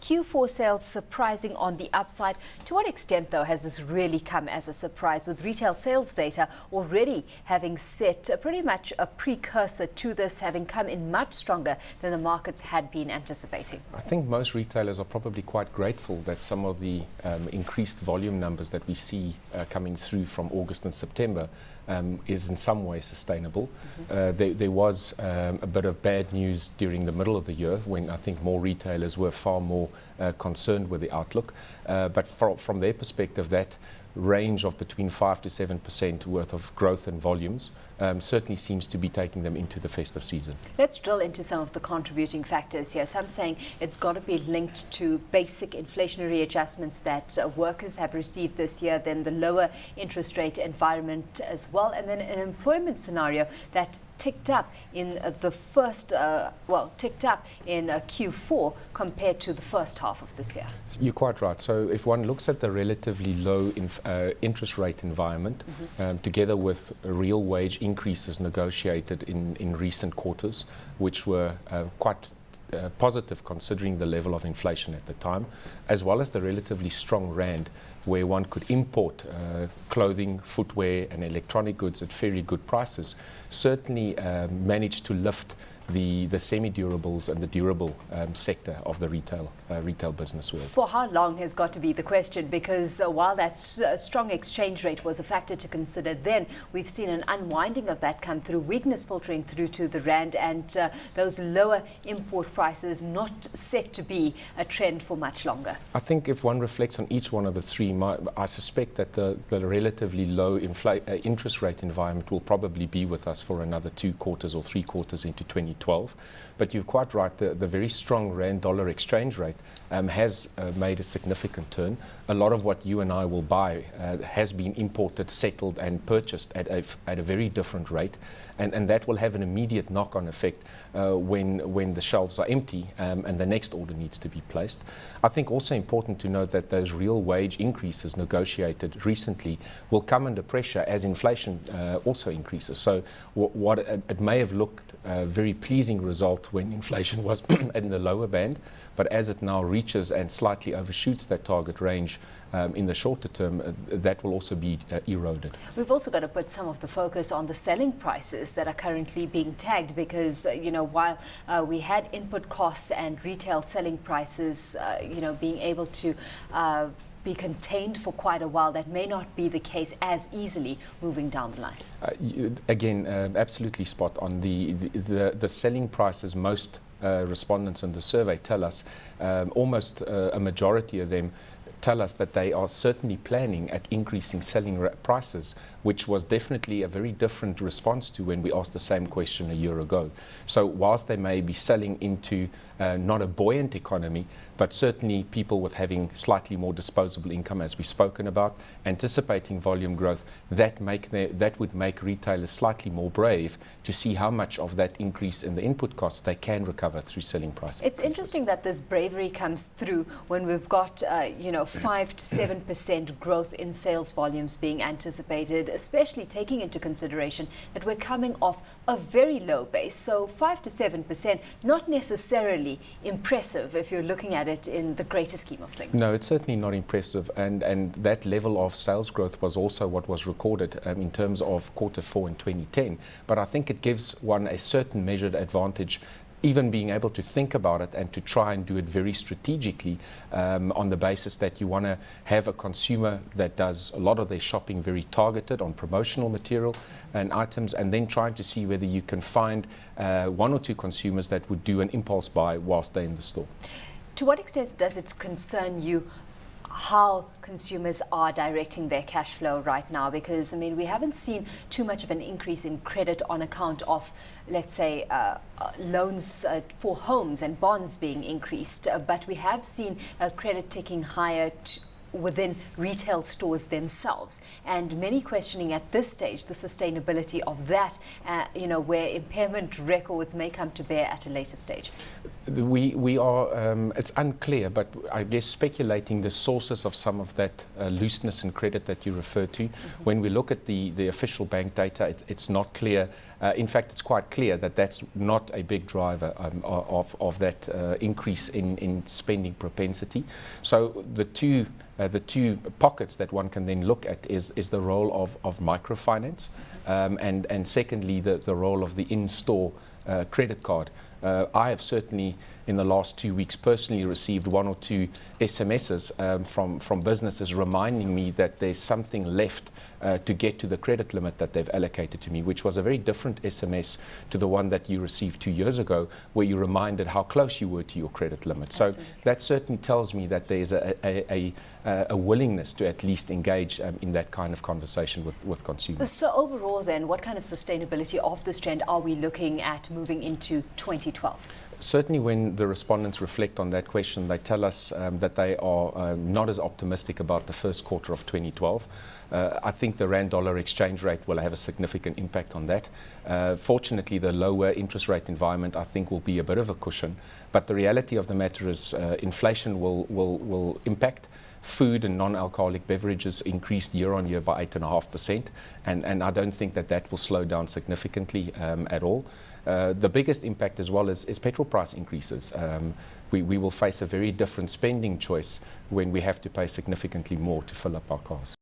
Q4 sales surprising on the upside. To what extent, though, has this really come as a surprise, with retail sales data already having set pretty much a precursor to this, having come in much stronger than the markets had been anticipating? I think most retailers are probably quite grateful that some of the increased volume numbers that we see coming through from August and September is in some way sustainable. There was a bit of bad news during the middle of the year when I think more retailers were far more concerned with the outlook. But from their perspective, that range of between 5 to 7% worth of growth in volumes certainly seems to be taking them into the festive season. Let's drill into some of the contributing factors here. Some saying it's got to be linked to basic inflationary adjustments that workers have received this year, then the lower interest rate environment as well, and then an employment scenario that ticked up in ticked up in Q4 compared to the first half of this year. You're quite right. So if one looks at the relatively low interest rate environment, together with real wage increases negotiated in recent quarters, which were quite positive considering the level of inflation at the time, as well as the relatively strong rand, where one could import clothing, footwear and electronic goods at very good prices, certainly managed to lift the semi-durables and the durable sector of the retail business world. For how long has got to be the question, because while that strong exchange rate was a factor to consider then, we've seen an unwinding of that come through, weakness filtering through to the rand, and those lower import prices not set to be a trend for much longer. I think if one reflects on each one of the three, I suspect that the relatively low interest rate environment will probably be with us for another 2 quarters or 3 quarters into 2012. But you're quite right, the very strong rand-dollar exchange rate has made a significant turn. A lot of what you and I will buy has been imported, settled and purchased at a very different rate, and that will have an immediate knock-on effect when the shelves are empty and the next order needs to be placed. I think also important to note that those real wage increases negotiated recently will come under pressure as inflation also increases. So what it may have looked a very pleasing result when inflation was in the lower band, but as it now reaches and slightly overshoots that target range in the shorter term, that will also be eroded. We've also got to put some of the focus on the selling prices that are currently being tagged, because while we had input costs and retail selling prices being able to be contained for quite a while, that may not be the case as easily moving down the line. Again, absolutely spot on. The selling prices, most respondents in the survey tell us, almost a majority of them tell us that they are certainly planning at increasing selling prices, which was definitely a very different response to when we asked the same question a year ago. So whilst they may be selling into not a buoyant economy, but certainly people with having slightly more disposable income, as we've spoken about, anticipating volume growth, that would make retailers slightly more brave to see how much of that increase in the input costs they can recover through selling prices. It's interesting that this bravery comes through when we've got 5 to 7% growth in sales volumes being anticipated, especially taking into consideration that we're coming off a very low base. So 5 to 7%, not necessarily impressive if you're looking at it in the greater scheme of things. No, it's certainly not impressive, and that level of sales growth was also what was recorded in terms of Q4 in 2010. But I think it gives one a certain measured advantage, even being able to think about it and to try and do it very strategically on the basis that you want to have a consumer that does a lot of their shopping very targeted on promotional material and items, and then trying to see whether you can find 1 or 2 consumers that would do an impulse buy whilst they're in the store. To what extent does it concern you how consumers are directing their cash flow right now? Because, we haven't seen too much of an increase in credit on account of, let's say, loans for homes and bonds being increased, but we have seen credit ticking higher within retail stores themselves, and many questioning at this stage the sustainability of that, where impairment records may come to bear at a later stage. We are, it's unclear, but I guess speculating the sources of some of that looseness in credit that you refer to. When we look at the official bank data, it's not clear In fact, it's quite clear that that's not a big driver of that increase in spending propensity. So the two pockets that one can then look at is the role of microfinance, and secondly the role of the in-store credit card. I have certainly in the last 2 weeks personally received 1 or 2 SMSs from businesses reminding me that there's something left to get to the credit limit that they've allocated to me, which was a very different SMS to the one that you received 2 years ago, where you reminded how close you were to your credit limit. So that certainly tells me that there's a willingness to at least engage in that kind of conversation with consumers. So overall then, what kind of sustainability of this trend are we looking at moving into 2012? Certainly when the respondents reflect on that question, they tell us that they are not as optimistic about the first quarter of 2012. I think the rand-dollar exchange rate will have a significant impact on that. Fortunately, the lower interest rate environment, I think, will be a bit of a cushion. But the reality of the matter is inflation will impact. Food and non-alcoholic beverages increased year on year by 8.5%, and I don't think that will slow down significantly at all. The biggest impact as well is petrol price increases. We will face a very different spending choice when we have to pay significantly more to fill up our cars.